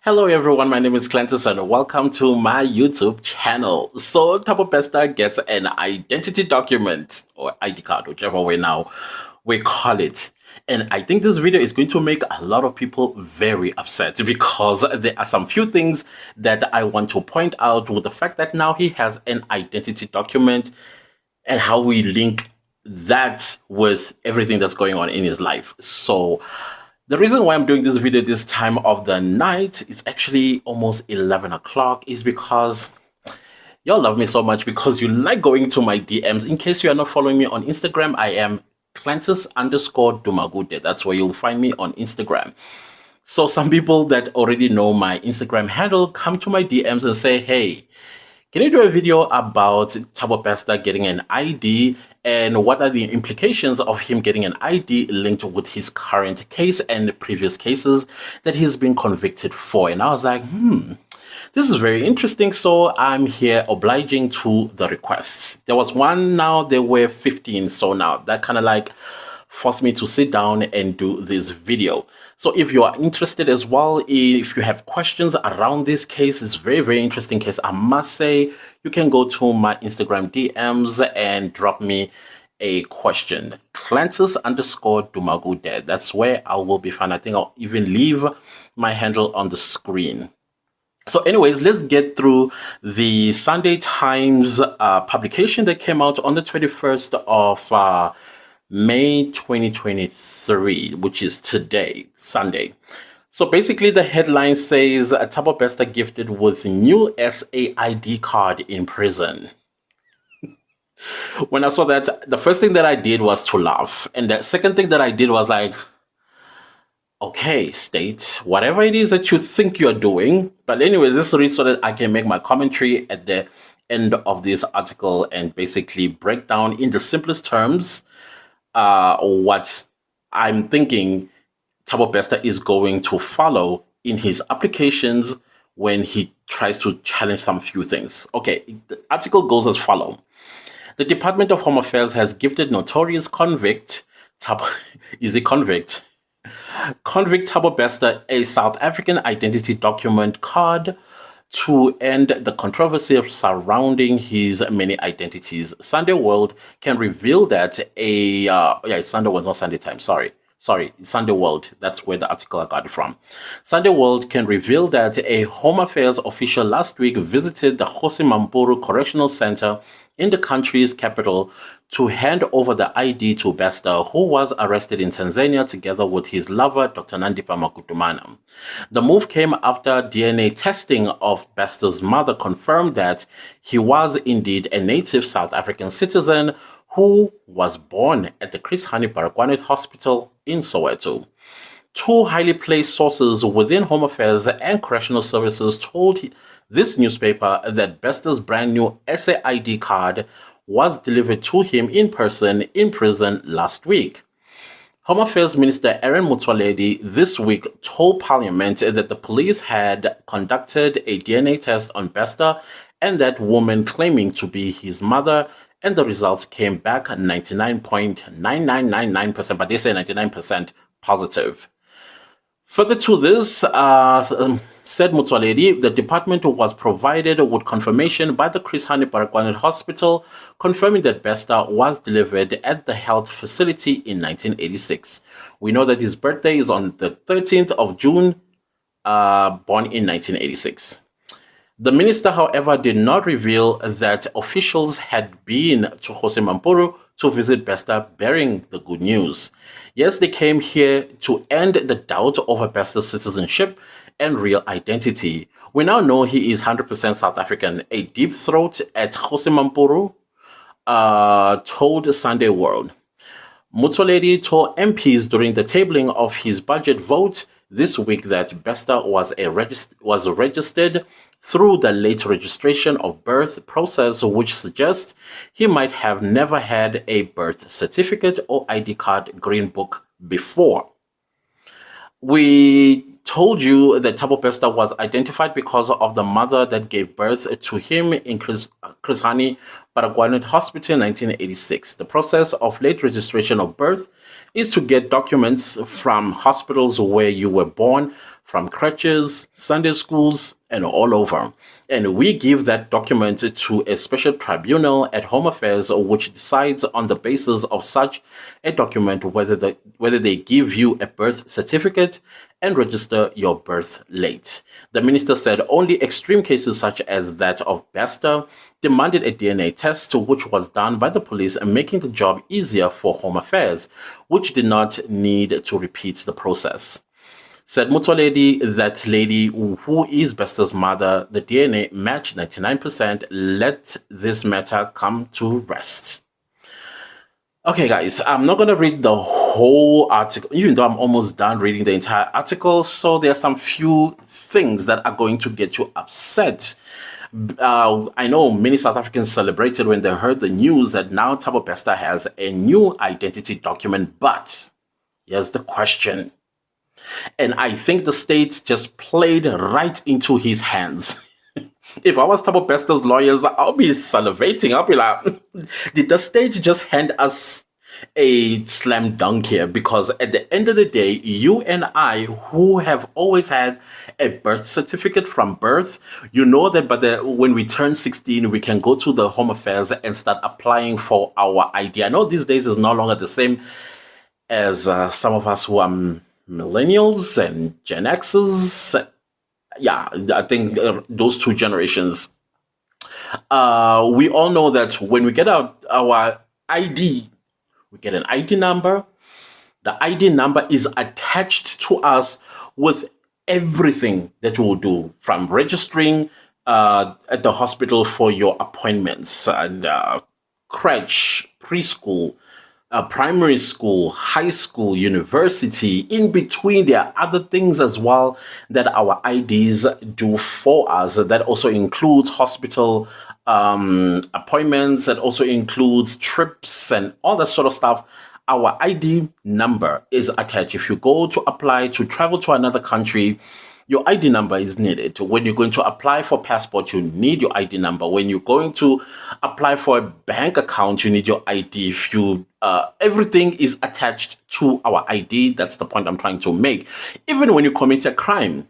Hello everyone, my name is Clentus and welcome to my YouTube channel. So Thabo Bester gets an identity document or ID card, whichever way now we call it. And I think this video is going to make a lot of people very upset because there are some few things that I want to point out with the fact that now he has an identity document and how we link that with everything that's going on in his life. So the reason why I'm doing this video this time of the night, it's actually almost 11 o'clock, is because y'all love me so much because you like going to my DMs. In case you are not following me on Instagram, I am Clentus_Dumagude. That's where you'll find me on Instagram. So some people that already know my Instagram handle come to my DMs and say, hey, can you do a video about Thabo Bester getting an ID and what are the implications of him getting an ID linked with his current case and previous cases that he's been convicted for? And I was like, this is very interesting. So I'm here obliging to the requests. There was one, now there were 15. So now that kind of like forced me to sit down and do this video. So if you are interested as well, if you have questions around this case, it's very, very interesting case. I must say, you can go to my Instagram DMs and drop me a question. Clentus_Dumagude. That's where I will be found. I think I'll even leave my handle on the screen. So anyways, let's get through the Sunday Times publication that came out on the 21st of May 2023, which is today, Sunday. So basically the headline says, Thabo Bester gifted with new SAID card in prison. When I saw that, the first thing that I did was to laugh. And the second thing that I did was like, okay, state, whatever it is that you think you're doing. But anyways, this reads so that I can make my commentary at the end of this article and basically break down in the simplest terms what I'm thinking Thabo Bester is going to follow in his applications when he tries to challenge some few things. Okay, the article goes as follows. The Department of Home Affairs has gifted notorious convict, is he convict? Convict Thabo Bester a South African identity document card to end the controversy surrounding his many identities. Sunday World can reveal that Sunday World, not Sunday Times, sorry, Sunday World, that's where the article I got it from. Sunday World can reveal that a Home Affairs official last week visited the Kgosi Mampuru Correctional Center in the country's capital to hand over the ID to Bester, who was arrested in Tanzania together with his lover, Dr. Nandipha Makutumana. The move came after DNA testing of Bester's mother confirmed that he was indeed a native South African citizen who was born at the Chris Hani Baragwanath Hospital in Soweto. Two highly placed sources within Home Affairs and Correctional Services told this newspaper that Bester's brand new SAID card was delivered to him in person in prison last week. Home Affairs Minister Aaron Motsoaledi this week told Parliament that the police had conducted a DNA test on Bester and that woman claiming to be his mother, and the results came back 99.9999%, but they say 99% positive. Further to this, said Motsoaledi, the department was provided with confirmation by the Chris Hani Baragwanath Hospital, confirming that Bester was delivered at the health facility in 1986. We know that his birthday is on the 13th of June, born in 1986. The minister, however, did not reveal that officials had been to Kgosi Mampuru to visit Bester bearing the good news. Yes, they came here to end the doubt over Bester's citizenship and real identity. We now know he is 100% South African. A deep throat at Kgosi Mampuru told Sunday World. Motsoaledi told MPs during the tabling of his budget vote this week that Bester was registered through the late registration of birth process, which suggests he might have never had a birth certificate or ID card green book before. We told you that Thabo Bester was identified because of the mother that gave birth to him in Chris Hani Baragwanath Hospital in 1986. The process of late registration of birth is to get documents from hospitals where you were born from crutches, Sunday schools, and all over. And we give that document to a special tribunal at Home Affairs, which decides on the basis of such a document whether they give you a birth certificate and register your birth late. The minister said only extreme cases such as that of Bester demanded a DNA test, which was done by the police, and making the job easier for Home Affairs, which did not need to repeat the process. Said Mutoledi, that lady who is Bester's mother, the DNA matched 99%. Let this matter come to rest. Okay, guys, I'm not going to read the whole article, even though I'm almost done reading the entire article. So there are some few things that are going to get you upset. I know many South Africans celebrated when they heard the news that now Thabo Bester has a new identity document. But here's the question. And I think the state just played right into his hands. If I was Thabo Bester's lawyers, I'll be salivating. I'll be like, did the state just hand us a slam dunk here? Because at the end of the day, you and I, who have always had a birth certificate from birth, you know that when we turn 16, we can go to the Home Affairs and start applying for our ID. I know these days is no longer the same as some of us who are millennials and Gen Xers. Yeah, I think those two generations. We all know that when we get our ID, we get an ID number. The ID number is attached to us with everything that we'll do, from registering at the hospital for your appointments, and crèche, preschool, primary school, high school, university. In between, there are other things as well that our IDs do for us. That also includes hospital appointments. That also includes trips and all that sort of stuff. Our ID number is attached. If you go to apply to travel to another country, your ID number is needed. When you're going to apply for passport, you need your ID number. When you're going to apply for a bank account, you need your ID. If you everything is attached to our ID. That's the point I'm trying to make. Even when you commit a crime,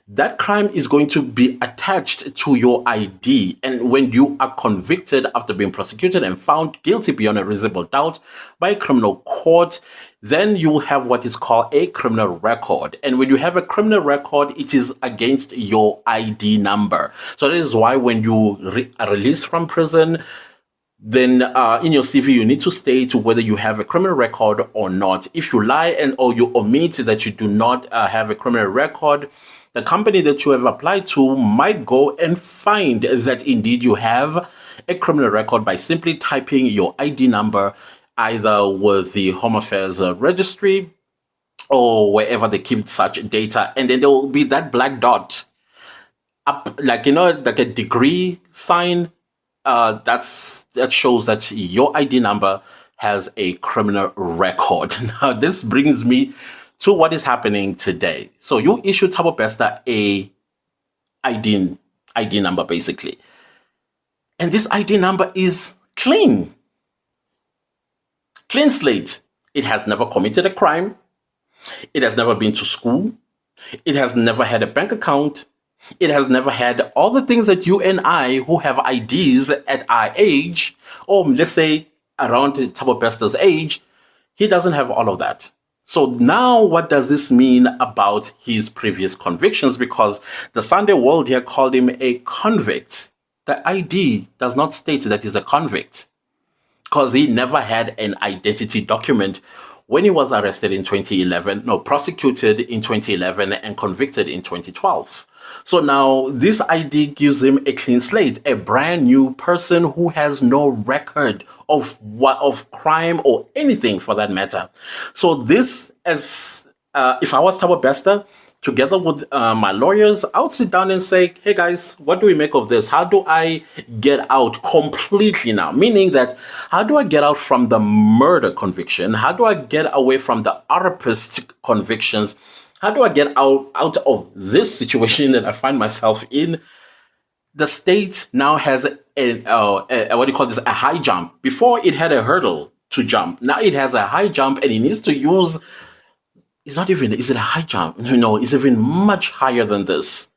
that crime is going to be attached to your ID. And when you are convicted after being prosecuted and found guilty beyond a reasonable doubt by a criminal court, then you will have what is called a criminal record. And when you have a criminal record, it is against your ID number. So that is why when you are released from prison, then in your CV, you need to state whether you have a criminal record or not. If you lie or you omit that you do not have a criminal record, the company that you have applied to might go and find that indeed you have a criminal record by simply typing your ID number either with the Home Affairs registry or wherever they keep such data. And then there will be that black dot up, like a degree sign. That shows that your ID number has a criminal record. Now, this brings me to what is happening today. So you issue Thabo Bester a ID number, basically. And this ID number is clean. Clean slate. It has never committed a crime. It has never been to school. It has never had a bank account. It has never had all the things that you and I, who have IDs at our age, or let's say around Thabo Bester's age, he doesn't have all of that. So now what does this mean about his previous convictions? Because the Sunday World here called him a convict. The ID does not state that he's a convict, because he never had an identity document when he was arrested in 2011, prosecuted in 2011 and convicted in 2012. So now this ID gives him a clean slate, a brand new person who has no record of crime or anything for that matter. So this, as if I was Thabo Bester, together with my lawyers, I would sit down and say, hey guys, what do we make of this? How do I get out completely now? Meaning that, how do I get out from the murder conviction? How do I get away from the rapist convictions? How do I get out of this situation that I find myself in? The state now has a high jump. Before it had a hurdle to jump. Now it has a high jump, and it needs to use it's not even, is it a high jump? No, it's even much higher than this.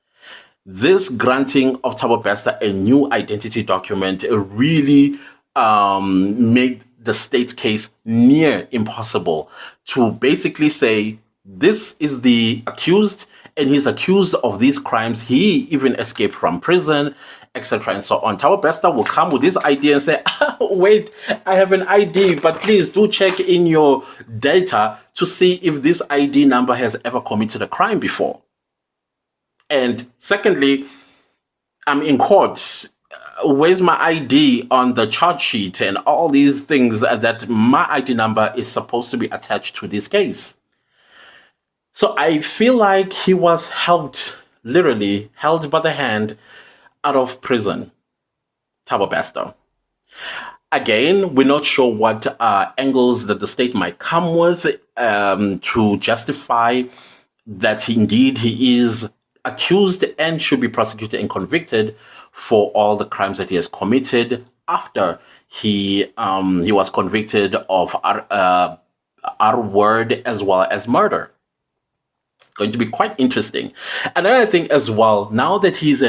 This granting of Thabo Bester a new identity document really made the state's case near impossible to basically say this is the accused and he's accused of these crimes. He even escaped from prison, etc. and so on. Thabo Bester will come with this idea and say, wait, I have an ID, but please do check in your data to see if this ID number has ever committed a crime before. And secondly, I'm in court. Where's my ID on the charge sheet and all these things that my ID number is supposed to be attached to this case? So I feel like he was helped, literally held by the hand out of prison, Thabo Bester. Again, we're not sure what angles that the state might come with to justify that indeed he is accused and should be prosecuted and convicted for all the crimes that he has committed after he was convicted of R-word as well as murder. Going to be quite interesting. Another thing as well, now that he's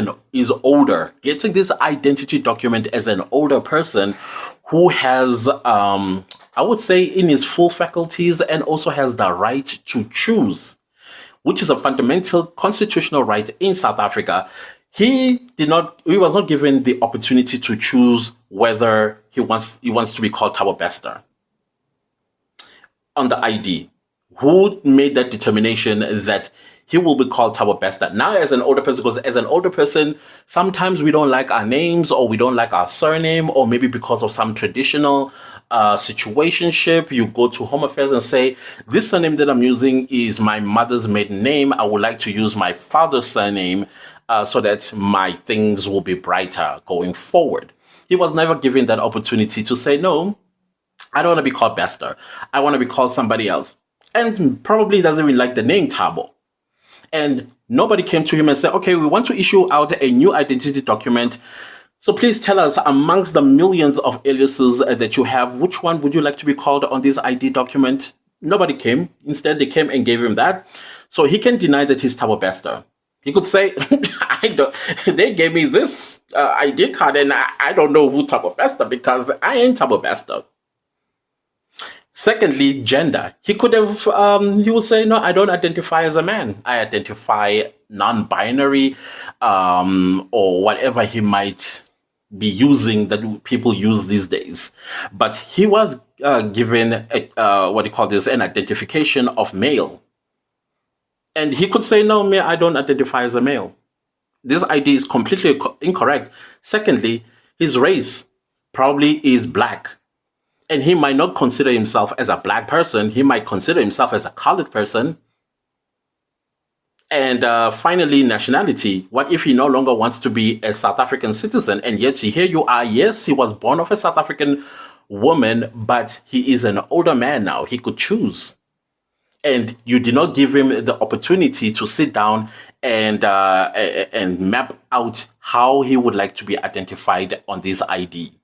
older, getting this identity document as an older person who has, I would say, in his full faculties and also has the right to choose, which is a fundamental constitutional right in South Africa. He was not given the opportunity to choose whether he wants to be called Thabo Bester on the ID. Who made that determination that he will be called Thabo Bester? Now, as an older person, because as an older person, sometimes we don't like our names or we don't like our surname, or maybe because of some traditional situationship, you go to Home Affairs and say, this surname that I'm using is my mother's maiden name. I would like to use my father's surname so that my things will be brighter going forward. He was never given that opportunity to say, no, I don't want to be called Bester. I want to be called somebody else. And probably doesn't even like the name Thabo. And nobody came to him and said, okay, we want to issue out a new identity document. So please tell us, amongst the millions of aliases that you have, which one would you like to be called on this ID document? Nobody came. Instead, they came and gave him that. So he can deny that he's Thabo Bester. He could say, they gave me this ID card and I don't know who Thabo Bester because I ain't Thabo Bester. Secondly, gender. He could have, he would say, no, I don't identify as a man. I identify non-binary or whatever he might be using that people use these days. But he was given, an identification of male. And he could say, no, I don't identify as a male. This idea is completely incorrect. Secondly, his race probably is black. And he might not consider himself as a black person. He might consider himself as a colored person. And finally, nationality. What if he no longer wants to be a South African citizen? And yet here you are. Yes, he was born of a South African woman, but he is an older man now. He could choose. And you did not give him the opportunity to sit down and map out how he would like to be identified on this ID.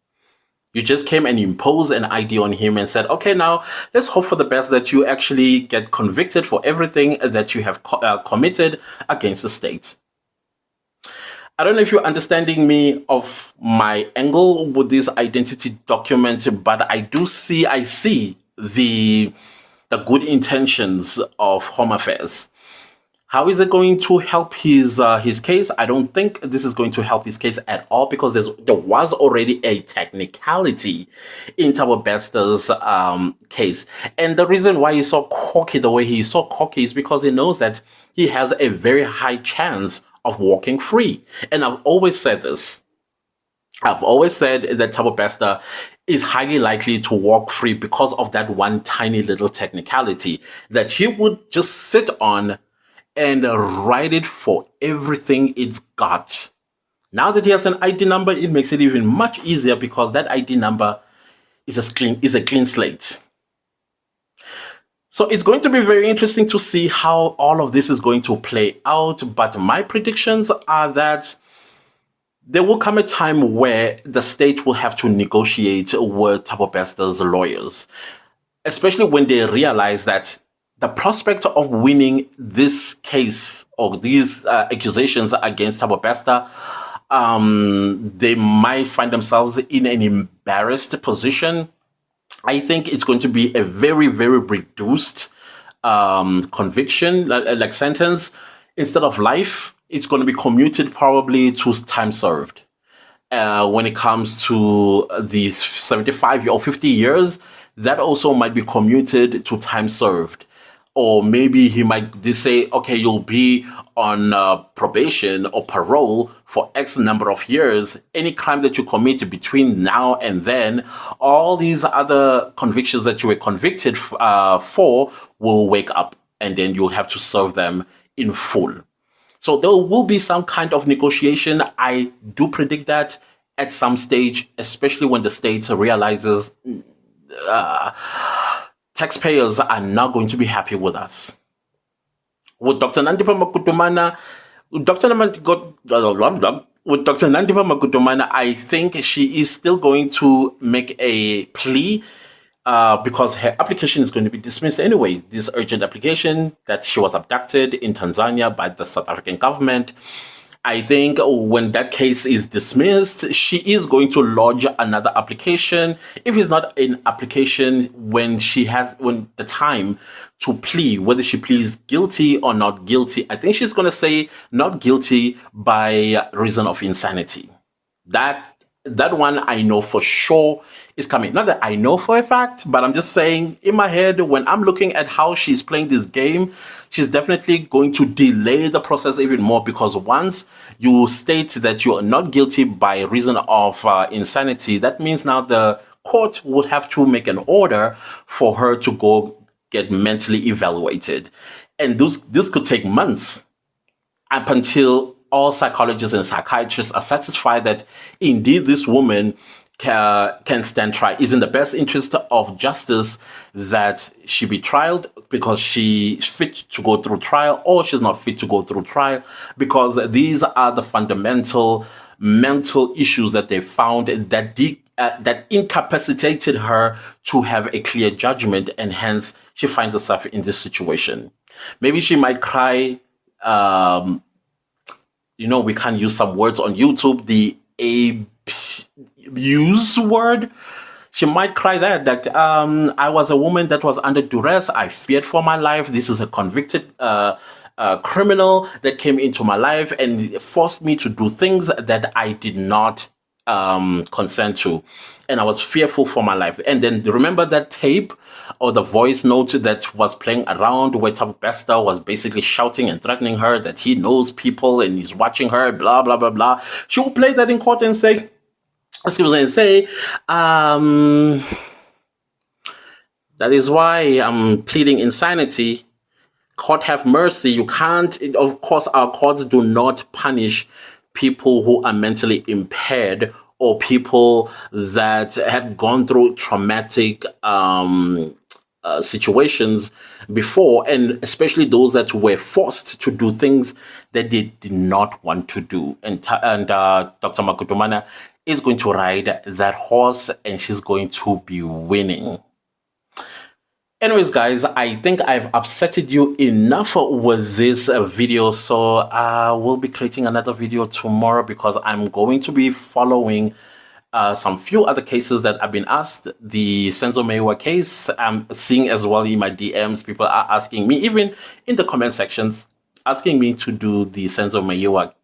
You just came and imposed an ID on him and said, okay, now let's hope for the best that you actually get convicted for everything that you have committed against the state. I don't know if you're understanding me of my angle with this identity document, but I see the good intentions of Home Affairs. How is it going to help his case? I don't think this is going to help his case at all because there was already a technicality in Thabo Bester's case. And the reason why he's so cocky the way he's so cocky is because he knows that he has a very high chance of walking free. And I've always said this. I've always said that Thabo Bester is highly likely to walk free because of that one tiny little technicality that he would just sit on and write it for everything it's got. Now that he has an ID number, it makes it even much easier because that ID number is a clean slate. So it's going to be very interesting to see how all of this is going to play out. But my predictions are that there will come a time where the state will have to negotiate with Thabo Bester's lawyers, especially when they realize that the prospect of winning this case or these accusations against Thabo Bester, they might find themselves in an embarrassed position. I think it's going to be a very, very reduced conviction, like sentence. Instead of life, it's going to be commuted probably to time served. When it comes to the 75 or 50 years, that also might be commuted to time served. Or maybe he might they say, okay, you'll be on probation or parole for X number of years. Any crime that you commit between now and then, all these other convictions that you were convicted for will wake up, and then you'll have to serve them in full. So there will be some kind of negotiation. I do predict that at some stage, especially when the state realizes taxpayers are not going to be happy with us. With Dr. Nandipha Makutumana, Dr. with Dr. Nandipha Makutumana, I think she is still going to make a plea because her application is going to be dismissed anyway. This urgent application that she was abducted in Tanzania by the South African government. I think when that case is dismissed, she is going to lodge another application. If it's not an application when the time to plea, whether she pleads guilty or not guilty, I think she's going to say not guilty by reason of insanity. That one I know for sure is coming. Not that I know for a fact, but I'm just saying in my head, when I'm looking at how she's playing this game, she's definitely going to delay the process even more, because once you state that you are not guilty by reason of insanity, that means now the court would have to make an order for her to go get mentally evaluated. And this could take months up until all psychologists and psychiatrists are satisfied that indeed this woman can stand trial. Is in the best interest of justice that she be trialed because she's fit to go through trial, or she's not fit to go through trial, because these are the fundamental mental issues that they found that incapacitated her to have a clear judgment, and hence she finds herself in this situation. Maybe she might cry. We can't use some words on YouTube, the abuse word. She might cry that I was a woman that was under duress. I feared for my life. This is a convicted criminal that came into my life and forced me to do things that I did not consent to. And I was fearful for my life. And then remember that tape or the voice note that was playing around where Thabo Bester was basically shouting and threatening her that he knows people and he's watching her, blah, blah, blah, blah. She will play that in court and say, that is why I'm pleading insanity. Court have mercy. You can't, of course, our courts do not punish people who are mentally impaired or people that had gone through traumatic situations before, and especially those that were forced to do things that they did not want to do. And Dr. Makutumana is going to ride that horse, and she's going to be winning. Anyways, guys, I think I've upsetted you enough with this video, so I will be creating another video tomorrow because I'm going to be following some few other cases that I've been asked. The Senzo Meyiwa case, I'm seeing as well in my DMs, people are asking me, even in the comment sections, asking me to do the Senzo Meyiwa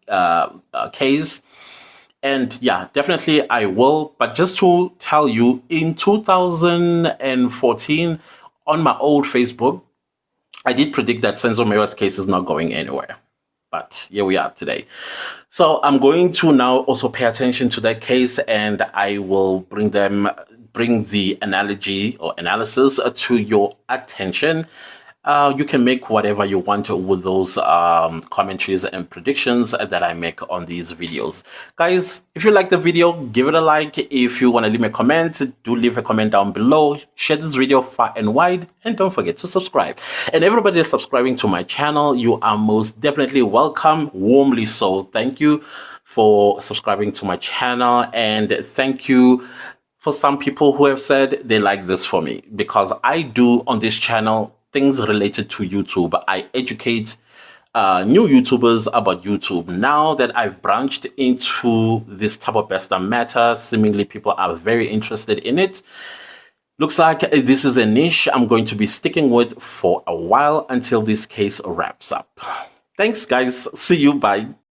case. And yeah, definitely I will. But just to tell you, in 2014, on my old Facebook, I did predict that Senzo Meyiwa's case is not going anywhere. But here we are today. So I'm going to now also pay attention to that case, and I will bring the analogy or analysis to your attention. You can make whatever you want with those commentaries and predictions that I make on these videos. Guys, if you like the video, give it a like. If you want to leave me a comment, do leave a comment down below. Share this video far and wide, and don't forget to subscribe. And everybody that's subscribing to my channel, you are most definitely welcome, warmly so. Thank you for subscribing to my channel, and thank you for some people who have said they like this for me, because I do on this channel things related to YouTube. I educate new YouTubers about YouTube. Now that I've branched into this Thabo Bester matter, seemingly people are very interested in it. Looks like this is a niche I'm going to be sticking with for a while until this case wraps up. Thanks, guys. See you. Bye.